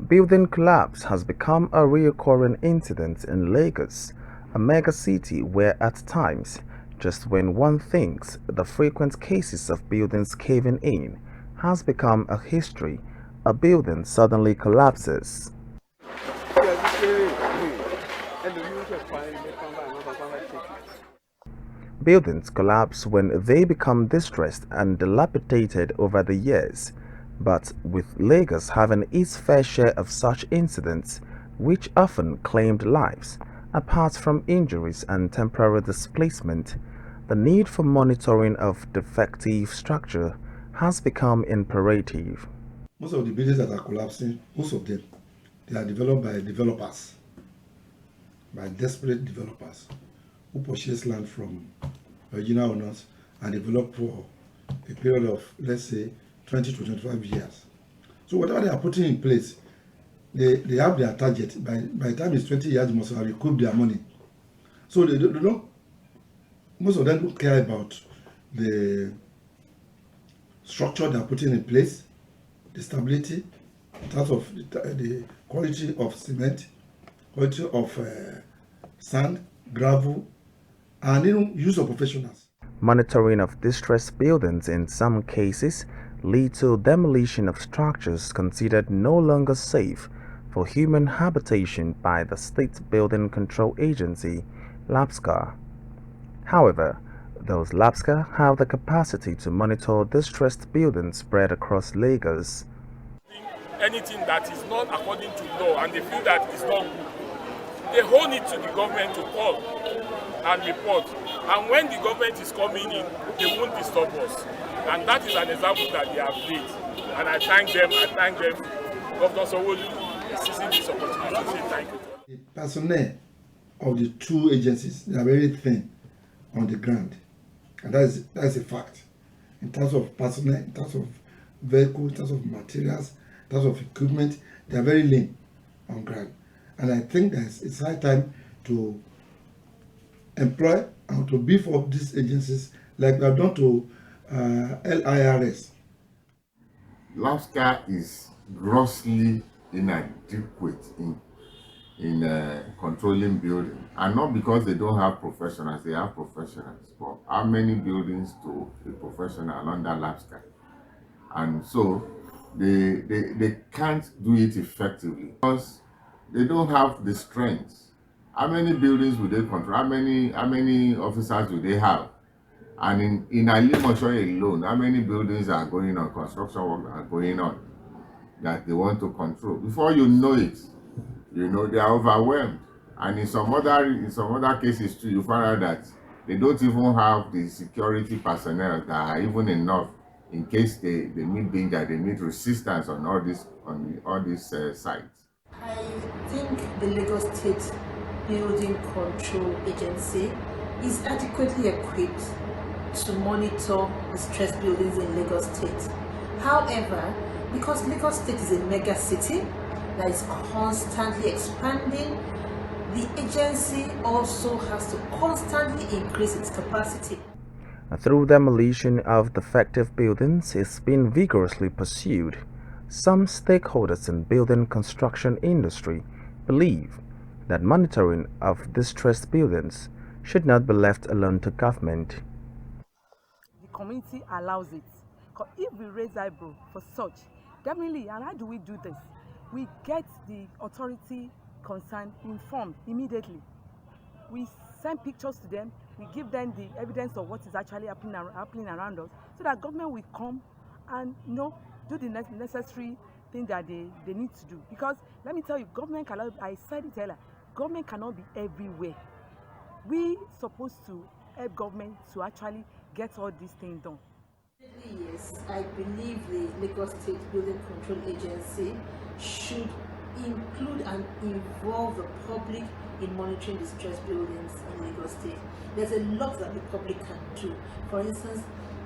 Building collapse has become a recurring incident in Lagos, a mega city where at times, just when one thinks the frequent cases of buildings caving in has become a history, a building suddenly collapses. Buildings collapse when they become distressed and dilapidated over the years, but with Lagos having its fair share of such incidents, which often claimed lives, apart from injuries and temporary displacement, the need for monitoring of defective structure has become imperative. Most of the buildings that are collapsing, most of them, they are developed by developers, by desperate developers who purchase land from original owners and develop for a period of, let's say, 20 to 25 years. So whatever they are putting in place, they have their target. By the time it's 20 years, they must have recouped their money. So they don't, most of them don't care about the structure they are putting in place, the stability, in terms of the quality of cement, quality of sand, gravel, and even use of professionals. Monitoring of distressed buildings in some cases lead to demolition of structures considered no longer safe for human habitation by the State Building Control Agency, LAPSCA. However, those LAPSCA have the capacity to monitor distressed buildings spread across Lagos. Anything that is not according to law and they feel that it's not good, they hold it to the government to call and report. And when the government is coming in, they won't disturb us. And that is an example that they have made. And I thank them, Governor Sanwo-Olu is seizing this opportunity to say thank you. The personnel of the two agencies, they are very thin on the ground. And that's a fact. In terms of personnel, in terms of vehicles, in terms of materials, in terms of equipment, they are very lean on ground. And I think that it's high time to employ and to beef up these agencies like we have done to LIRS. LAPSCA is grossly inadequate in controlling buildings, and not because they don't have professionals, they have professionals, but how many buildings to a professional under LAPSCA? And so they can't do it effectively because they don't have the strength. How many buildings will they control? How many officers do they have? And in Alimosho alone, how many buildings are going on, construction work are going on that they want to control? Before you know it, they are overwhelmed. And in some other cases too, you find out that they don't even have the security personnel that are even enough in case they meet danger, they meet resistance on all these sites. I think the Lagos State Building Control Agency is adequately equipped to monitor distressed buildings in Lagos State. However, because Lagos State is a mega city that is constantly expanding, the agency also has to constantly increase its capacity. Through demolition of defective buildings is being vigorously pursued. Some stakeholders in building construction industry believe that monitoring of distressed buildings should not be left alone to government. The community allows it. Because if we raise eyebrow for such, definitely, and how do we do this? We get the authority concerned informed immediately. We send pictures to them, we give them the evidence of what is actually happening around us, so that government will come and do the necessary thing that they need to do. Because let me tell you, government cannot, I said it earlier, government cannot be everywhere. We supposed to help government to actually get all these things done. Yes, I believe the Lagos State Building Control Agency should include and involve the public in monitoring distressed buildings in Lagos State. There's a lot that the public can do. For instance,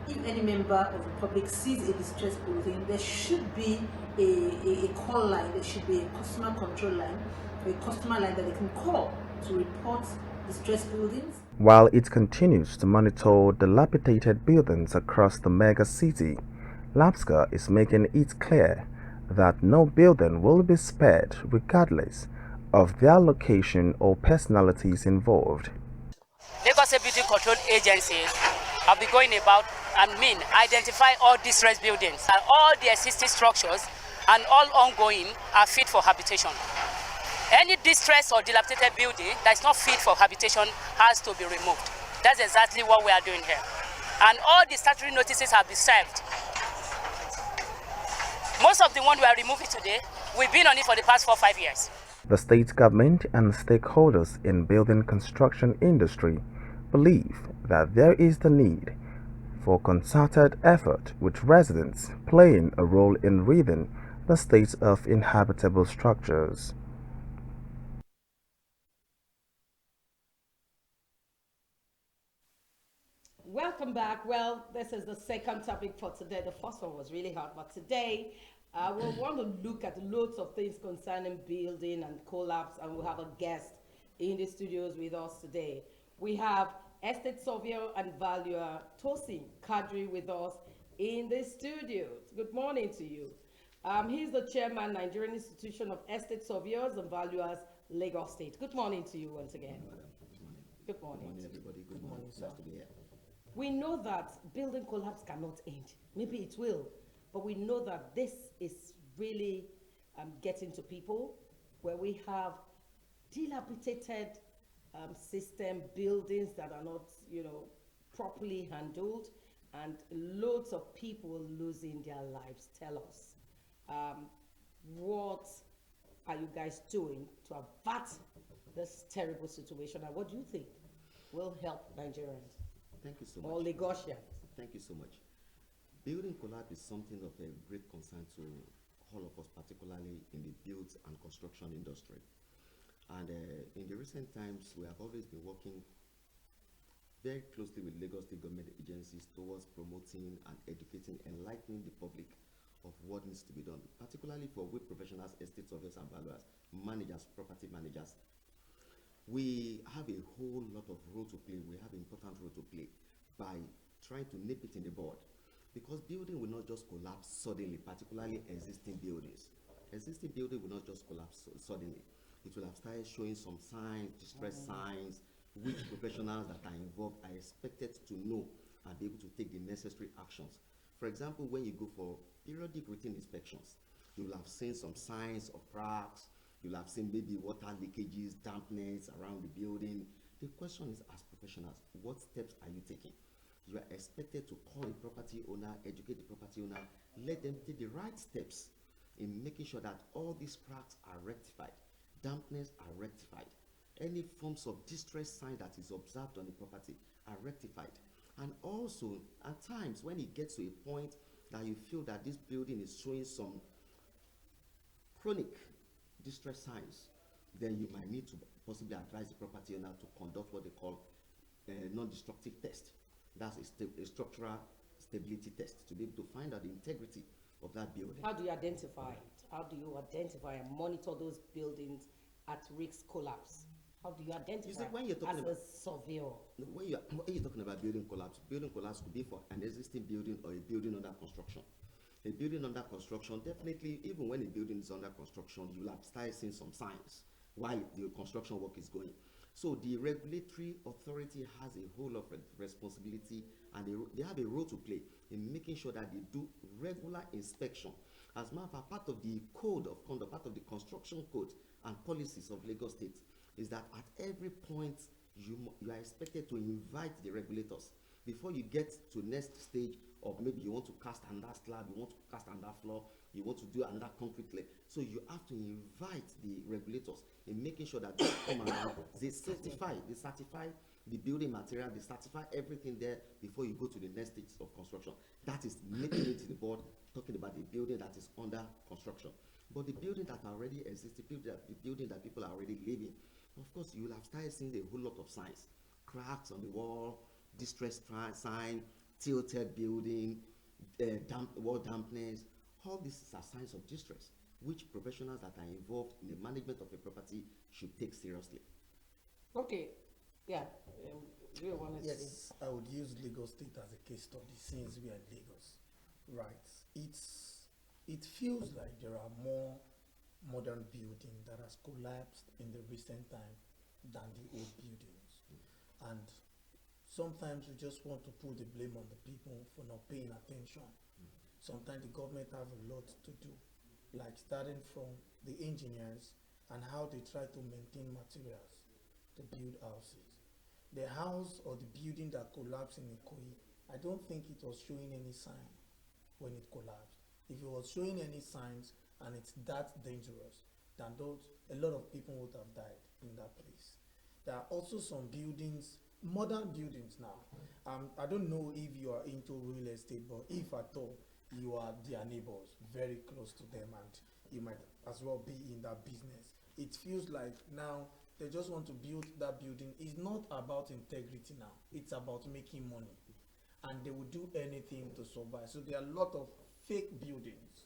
if any member of the public sees a distressed building, there should be a call line, there should be a customer control line, or a customer line that they can call to report distressed buildings. While it continues to monitor dilapidated buildings across the mega city, LAPSCA is making it clear that no building will be spared regardless of their location or personalities involved. Lagos State Building Control Agency have been going about identify all distressed buildings and all the existing structures and all ongoing are fit for habitation. Any distressed or dilapidated building that is not fit for habitation has to be removed. That's exactly what we are doing here. And all the statutory notices have been served. Most of the ones we are removing today, we've been on it for the past 4 or 5 years. The state government and stakeholders in building construction industry believe that there is the need for concerted effort with residents playing a role in ridding the state of inhabitable structures. Welcome back. Well, this is the second topic for today. The first one was really hot, but today we'll want to look at loads of things concerning building and collapse, and we'll have a guest in the studios with us today. We have estate surveyor and valuer Tosin Kadri with us in the studios. Good morning to you. He's the chairman, Nigerian Institution of Estate Surveyors and Valuers, Lagos State. Good morning to you once again. Good morning. Good morning, everybody. Good morning. Nice to be here. We know that building collapse cannot end. Maybe it will, but we know that this is really getting to people where we have dilapidated system buildings that are not, properly handled, and loads of people losing their lives. Tell us, what are you guys doing to avert this terrible situation, and what do you think will help Nigerians? Thank you so much. Or Lagosians? Thank you so much. Building collapse is something of a great concern to all of us, particularly in the build and construction industry. And in the recent times, we have always been working very closely with Lagos State government agencies towards promoting and educating, enlightening the public of what needs to be done, particularly for we professionals, estate surveyors and valuers, managers, property managers. We have a whole lot of role to play. We have an important role to play by trying to nip it in the bud, because building will not just collapse suddenly, particularly existing buildings. Existing building will not just collapse suddenly. It will have started showing some signs, distress signs, which professionals that are involved are expected to know and be able to take the necessary actions. For example, when you go for periodic routine inspections, you will have seen some signs of cracks. You'll have seen maybe water leakages, dampness around the building. The question is, as professionals, what steps are you taking? You are expected to call a property owner, educate the property owner, let them take the right steps in making sure that all these cracks are rectified, dampness are rectified, any forms of distress sign that is observed on the property are rectified. And also, at times, when it gets to a point that you feel that this building is showing some chronic distress signs, then you might need to possibly advise the property owner to conduct what they call a non-destructive test. That's a structural stability test, to be able to find out the integrity of that building. How do you identify it? How do you identify and monitor those buildings at risk collapse? How do you identify when you're talking as a surveyor? When you're talking about building collapse could be for an existing building or a building under construction. A building under construction, definitely, even when a building is under construction, you'll have started seeing some signs while the construction work is going. So the regulatory authority has a whole lot of responsibility, and they have a role to play in making sure that they do regular inspection. As a matter of fact, part of the code of conduct, part of the construction code and policies of Lagos State is that at every point you are expected to invite the regulators before you get to next stage of maybe you want to cast another slab, you want to cast another floor, you want to do another concrete layer. So you have to invite the regulators in making sure that they come around, they certify the building material, they certify everything there before you go to the next stage of construction. That is making it to the board, talking about the building that is under construction. But the building that already exists, the building that people are already living, of course, you will have started seeing a whole lot of signs. Cracks on the wall, distress sign, tilted building, wall dampness. All these are signs of distress, which professionals that are involved in the management of a property should take seriously. Okay, yeah. Yes, I would use Lagos State as a case study since we are in Lagos. Right. it feels like there are more modern buildings that has collapsed in the recent time than the old buildings. And sometimes we just want to put the blame on the people for not paying attention. Sometimes the government have a lot to do, like starting from the engineers and how they try to maintain materials to build houses. The house or the building that collapsed in Ikoyi, I don't think it was showing any sign when it collapsed. If it was showing any signs and it's that dangerous, then a lot of people would have died in that place. There are also some buildings, modern buildings now. I don't know if you are into real estate, but if at all, you are their neighbors, very close to them, and you might as well be in that business. It feels like now they just want to build that building. It's not about integrity now. It's about making money. And they will do anything to survive. So there are a lot of fake buildings.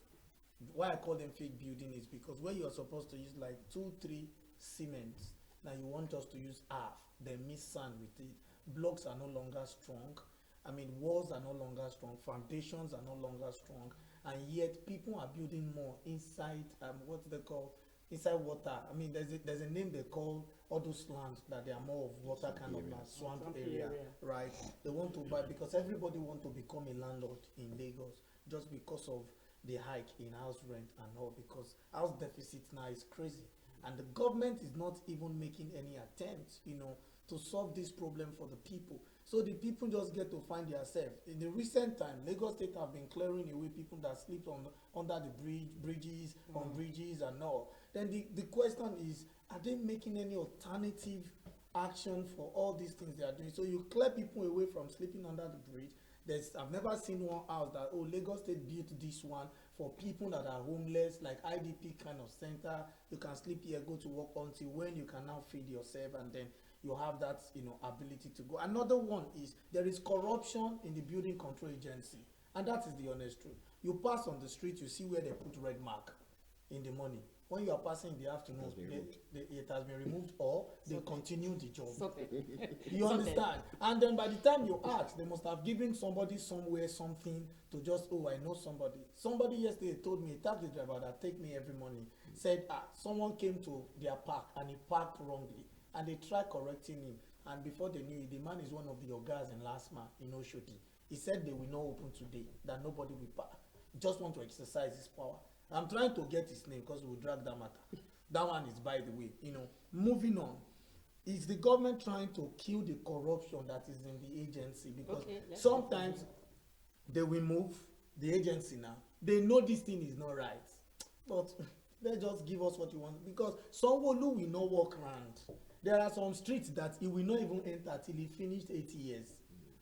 Why I call them fake building is because where you are supposed to use like 2-3 cement, now you want us to use half, then mix sand with it. Blocks are no longer strong. I mean, walls are no longer strong, foundations are no longer strong, and yet people are building more inside, what's they call, inside water. I mean, there's a name they call all those lands that they are more of water kind of land, swamp area, right? They want to buy, because everybody want to become a landlord in Lagos just because of the hike in house rent and all, because house deficit now is crazy. And the government is not even making any attempt, to solve this problem for the people. So the people just get to find themselves. In the recent time, Lagos State have been clearing away people that sleep under the bridges, on bridges and all. Then the question is, are they making any alternative action for all these things they are doing? So you clear people away from sleeping under the bridge. I've never seen one house that, Lagos State built this one for people that are homeless, like IDP kind of center. You can sleep here, go to work until when you can now feed yourself, and then you have that, ability to go. Another one is there is corruption in the building control agency, and that is the honest truth. You pass on the street, you see where they put red mark in the morning. When you are passing in the afternoon, it has been removed, or they continue the job. You understand? And then by the time you ask, they must have given somebody somewhere something to just, I know somebody. Somebody yesterday told me, a taxi driver that take me every morning, said someone came to their park and he parked wrongly, and they tried correcting him, and before they knew it, the man is one of the ogas in Lasma in Oshodi. He said they will not open today, that nobody will park. Just want to exercise his power. I'm trying to get his name because we'll drag that matter. That one is by the way. Moving on. Is the government trying to kill the corruption that is in the agency? Because sometimes they will move the agency now. They know this thing is not right, but they just give us what you want, because Sanwo-Olu will not walk around. There are some streets that he will not even enter till he finished 80 years.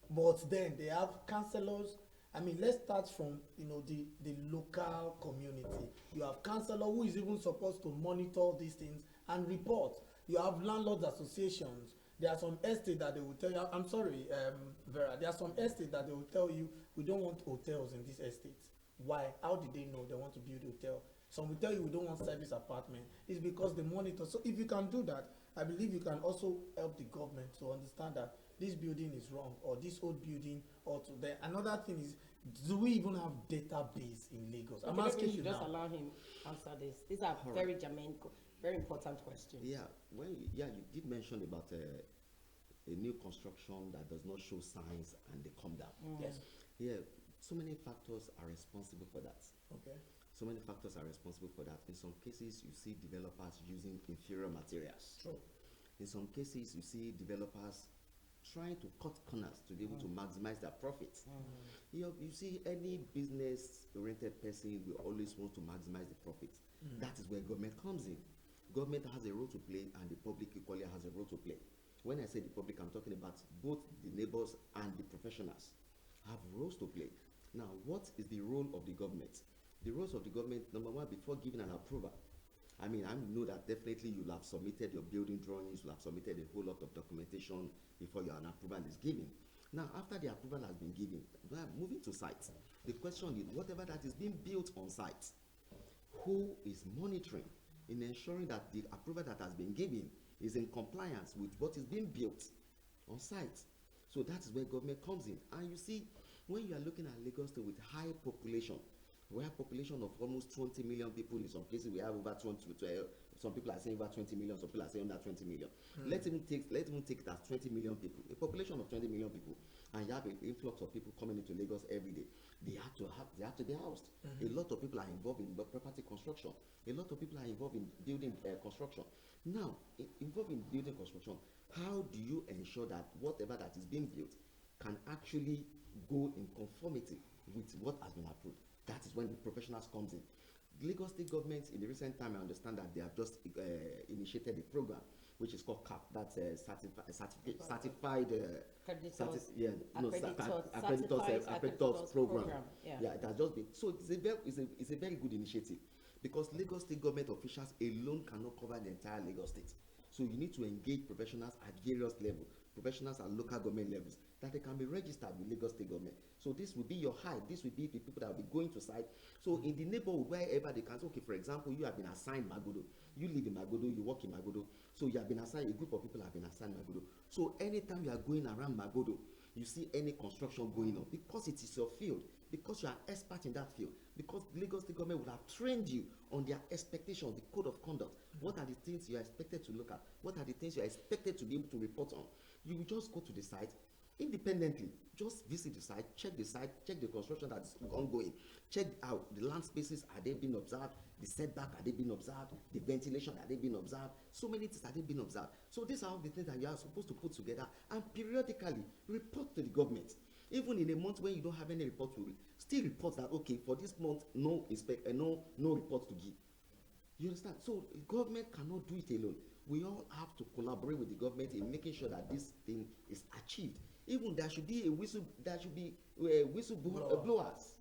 But then they have councillors. I mean, let's start from the local community. You have councillor who is even supposed to monitor these things and report. You have landlords associations. There are some estates that they will tell you, I'm sorry, Vera, there are some estates that they will tell you, we don't want hotels in these estates. Why? How did they know they want to build a hotel? Some will tell you we don't want service apartment. It's because they monitor. So if you can do that, I believe you can also help the government to understand that this building is wrong, or this old building, or to there. Another thing is, do we even have database in Lagos? I'm asking you just now. Allow him answer this. These are very germane, very important questions. Yeah, you did mention about a new construction that does not show signs and they come down. Yes. Yeah, so many factors are responsible for that. Okay. So many factors are responsible for that. In some cases, you see developers using inferior materials. True. In some cases, you see developers trying to cut corners to be able to maximize their profits. You see, any business-oriented person will always want to maximize the profit. That is where government comes in. Government has a role to play, and the public equally has a role to play. When I say the public, I'm talking about both the neighbors and the professionals have roles to play. Now, what is the role of the government? The roles of the government, number one, before giving an approval, I mean, I know that definitely you'll have submitted your building drawings, you'll have submitted a whole lot of documentation before an approval is given. Now, after the approval has been given, moving to site, the question is, whatever that is being built on site, who is monitoring in ensuring that the approval that has been given is in compliance with what is being built on site? So that is where government comes in. And you see, when you are looking at Lagos State with high population, We have population of almost 20 million people. In some cases, we have over 20. Some people are saying over 20 million. Some people are saying under 20 million. Let's even take it as 20 million people. A population of 20 million people, and you have an influx of people coming into Lagos every day. They have to be housed. A lot of people are involved in property construction. A lot of people are involved in building construction. Now, involved in building construction, how do you ensure that whatever that is being built can actually go in conformity with what has been approved? That is when the professionals comes in. Lagos State government in the recent time, I understand that they have just initiated a program which is called CAP. That's certified accreditors program. Yeah, it has just been. So it's a very good initiative, because Lagos State government officials alone cannot cover the entire Lagos State. So you need to engage professionals at various levels, professionals at local government levels, that they can be registered with Lagos State government. So this will be your hive. This will be the people that will be going to site. So in the neighborhood, wherever they can say, okay, for example, you have been assigned Magodo. You live in Magodo, you work in Magodo. So you have been assigned, a group of people have been assigned Magodo. So anytime you are going around Magodo, you see any construction going on, because it is your field, because you are expert in that field, because Lagos State government would have trained you on their expectations, the code of conduct. What are the things you are expected to look at? What are the things you are expected to be able to report on? You will just go to the site independently, just visit the site, check the construction that is ongoing, check out the land spaces, are they being observed, the setback, are they being observed, the ventilation, are they being observed, so many things are they being observed. So these are all the things that you are supposed to put together and periodically report to the government. Even in a month when you don't have any report to still report that, okay, for this month, no report to give. You understand? So government cannot do it alone. We all have to collaborate with the government in making sure that this thing is achieved. Even there should be whistleblowers.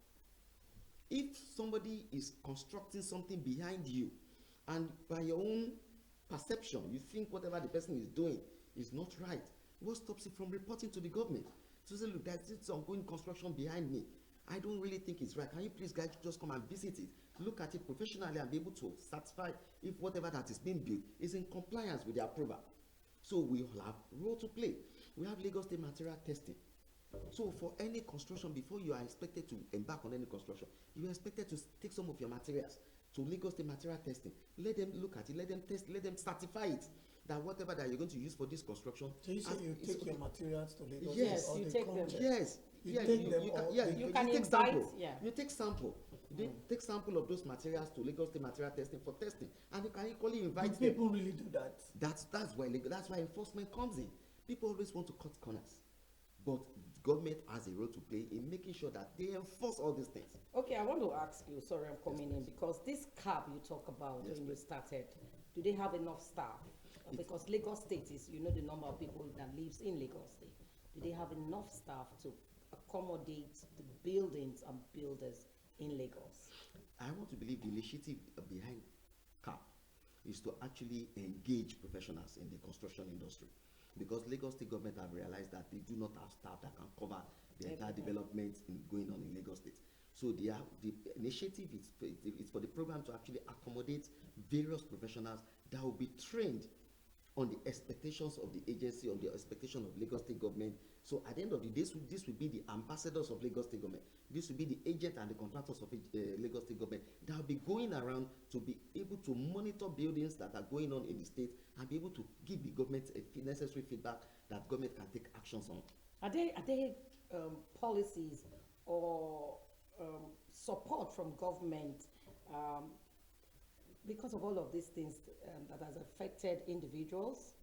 If somebody is constructing something behind you, and by your own perception, you think whatever the person is doing is not right, what stops you from reporting to the government? To say, look, there's this ongoing construction behind me. I don't really think it's right. Can you please, guys, just come and visit it, look at it professionally, and be able to certify if whatever that is being built is in compliance with the approval. So we all have a role to play. We have Lagos State material testing. So for any construction, before you are expected to embark on any construction, you are expected to take some of your materials to Lagos State material testing. Let them look at it, let them test, let them certify it, that whatever that you're going to use for this construction. So you say you take your materials to Lagos? Yes, or you they take come them. check? Yes. You take them, you can take invite, sample. yeah. You take sample. You take sample of those materials to Lagos State material testing for testing, and you can equally invite Do them. people really do that? That's why enforcement comes in. People always want to cut corners, but government has a role to play in making sure that they enforce all these things. Okay, I want to ask you, sorry I'm coming in, because this cab you talk about when you started, do they have enough staff? Because Lagos State is, you know, the number of people that lives in Lagos State. Do they have enough staff to accommodate the buildings and builders in Lagos? I want to believe the initiative behind CAP is to actually engage professionals in the construction industry, because Lagos State government have realized that they do not have staff that can cover the entire development going on in Lagos State. So the initiative is for the program to actually accommodate various professionals that will be trained on the expectations of the agency, on the expectation of Lagos State government. So at the end of the day, this will be the ambassadors of Lagos State government. This will be the agent and the contractors of Lagos State government that will be going around to be able to monitor buildings that are going on in the state and be able to give the government a necessary feedback that government can take actions on. Are there policies or support from government because of all of these things that has affected individuals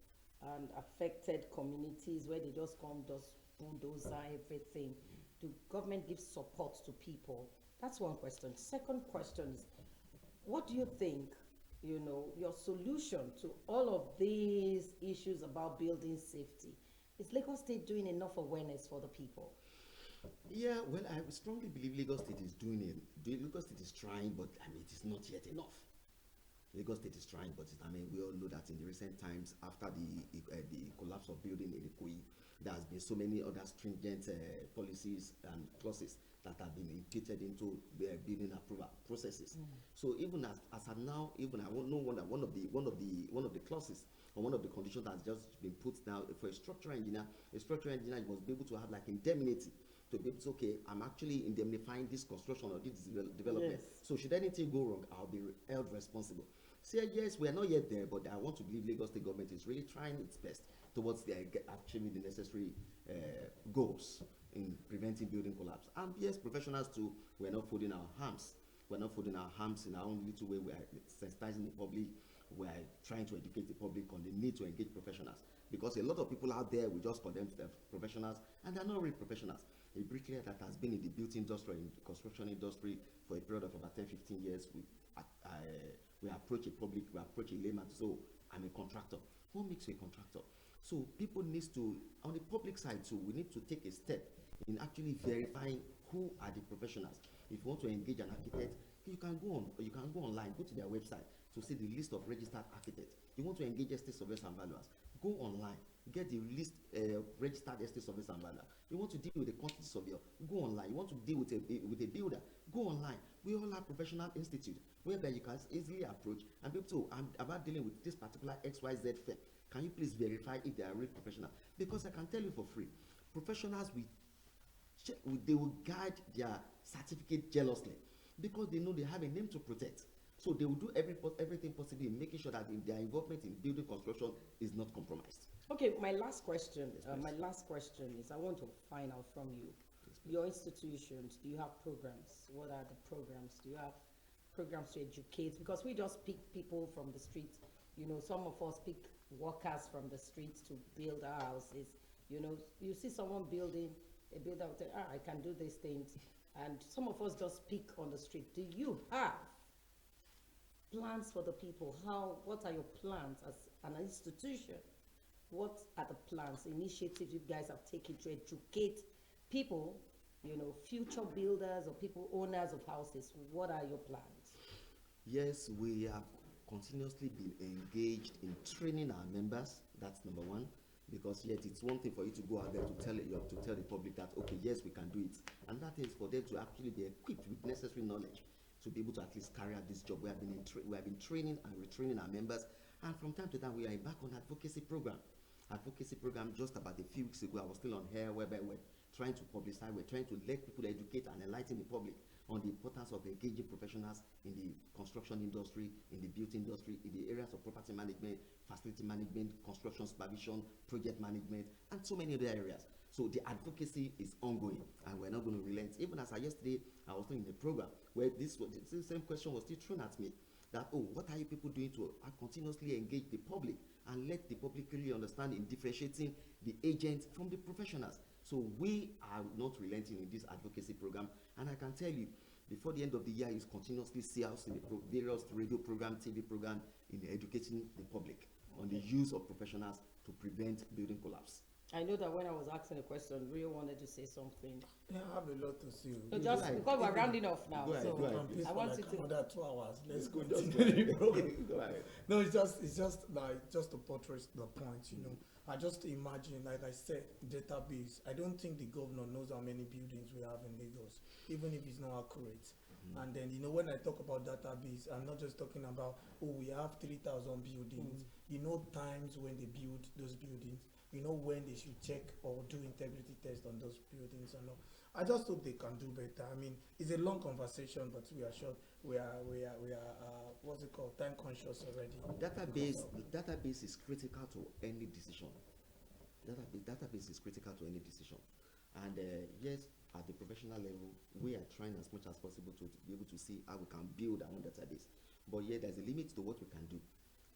and affected communities, where they just come, just bulldozer everything? Do government give support to people? That's one question. Second question is, what do you think, you know, your solution to all of these issues about building safety? Is Lagos State doing enough awareness for the people? Yeah, well, I strongly believe Lagos State is doing it. Lagos State is trying, but I mean, it is not yet enough. Lagos State is trying, but I mean, we all know that in the recent times, after the collapse of building in Ikoyi, there has been so many other stringent policies and clauses that have been imputed into building approval processes. So even as of now, even I know one of the clauses or one of the conditions that has just been put now for a structural engineer must be able to have like indemnity to be able to say, okay, I'm actually indemnifying this construction or this development. Yes. So should anything go wrong, I'll be held responsible. So yes, we are not yet there, but I want to believe Lagos State government is really trying its best towards achieving the necessary goals in preventing building collapse. And yes, professionals too, we're not folding our hands. We're not folding our hands in our own little way. We are sensitizing the public. We are trying to educate the public on the need to engage professionals. Because a lot of people out there will just condemn the professionals, and they're not really professionals. A bricklayer that has been in the built industry, in the construction industry for a period of about 10, 15 years, we approach a public, we approach a layman, so I'm a contractor. What makes you a contractor? So people need to, on the public side too, we need to take a step in actually verifying who are the professionals. If you want to engage an architect, you can go online, go to their website to see the list of registered architects. You want to engage estate surveyors and valuers, go online, get the list registered estate surveyors and valuers. You want to deal with a quantity surveyor, go online. You want to deal with a builder, go online. We all have professional institute whereby you can easily approach and be able to, I'm about dealing with this particular XYZ firm. Can you please verify if they are real professional? Because I can tell you for free, professionals they will guide their certificate jealously because they know they have a name to protect. So they will do everything possible in making sure that their involvement in building construction is not compromised. Okay, my last question. Is I want to find out from you. Your institutions, do you have programs? What are the programs? Do you have programs to educate? Because we just pick people from the street. You know, some of us pick workers from the streets to build our houses. You know, you see someone building a builder will say, I can do these things. And some of us just pick on the street. Do you have plans for the people? What are your plans as an institution? What are the plans, initiatives you guys have taken to educate people, you know, future builders or people, owners of houses? What are your plans? Yes, we have continuously been engaged in training our members. That's number one. Because yet it's one thing for you to go out there to tell the public that, okay, yes, we can do it. And that is for them to actually be equipped with necessary knowledge to be able to at least carry out this job. We have been training and retraining our members, and from time to time we are back on advocacy program. Just about a few weeks ago, I was still on here whereby we're trying to publicize, we're trying to let people educate and enlighten the public on the importance of engaging professionals in the construction industry, in the built industry, in the areas of property management, facility management, construction supervision, project management, and so many other areas. So the advocacy is ongoing, and we're not going to relent. Even as yesterday, I was doing a program where the same question was still thrown at me, that, oh, what are you people doing to continuously engage the public and let the public really understand in differentiating the agents from the professionals? So we are not relenting in this advocacy program, and I can tell you, before the end of the year, you continuously see us in the various radio program, TV program, in educating the public on the use of professionals to prevent building collapse. I know that when I was asking a question, Rio wanted to say something. Yeah, I have a lot to say. So just because we're rounding off now, go ahead. I want you to another 2 hours. Let's Go continue the program. Go ahead. No, it's just like just to portray the point, you know. I just imagine, like I said, database. I don't think the governor knows how many buildings we have in Lagos, even if it's not accurate. And then, you know, when I talk about database, I'm not just talking about, oh, we have 3,000 buildings. You know, times when they build those buildings, you know, when they should check or do integrity test on those buildings and all. I just hope they can do better. I mean, it's a long conversation, but we are short. We are what's it called? Time conscious already. Database is critical to any decision. Database is critical to any decision. And yes, at the professional level, we are trying as much as possible to be able to see how we can build our own database. But yeah, there's a limit to what we can do.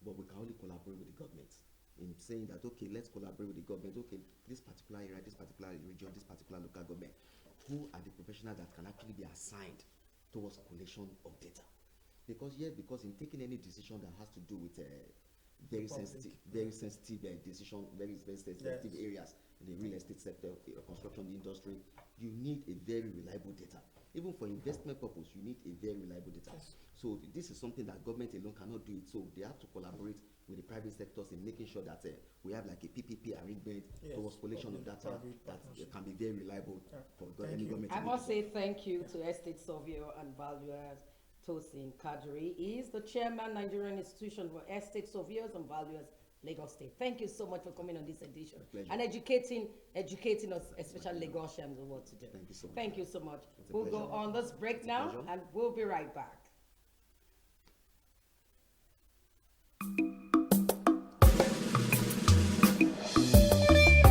But we can only collaborate with the government in saying that, okay, let's collaborate with the government. Okay, this particular area, this particular region, this particular local government, who are the professionals that can actually be assigned towards collation of data? Because in taking any decision that has to do with very sensitive decision, very sensitive areas in the real estate sector, construction industry, you need a very reliable data. Even for investment purpose, you need a very reliable data. Yes. So this is something that government alone cannot do it. So they have to collaborate with the private sectors in making sure that we have like a PPP arrangement towards collation of data that can be very reliable for any government. I must say thank you to Estate Surveyor and Valuers Tosin Kadri. He is the chairman, Nigerian Institution for Estate Surveyors and Valuers Lagos State. Thank you so much for coming on this edition pleasure. and educating us, especially Lagosians, on what to do. Thank you so much. Thank you so much. It's a We'll go pleasure. on this break It's a now, pleasure. and we'll be right back.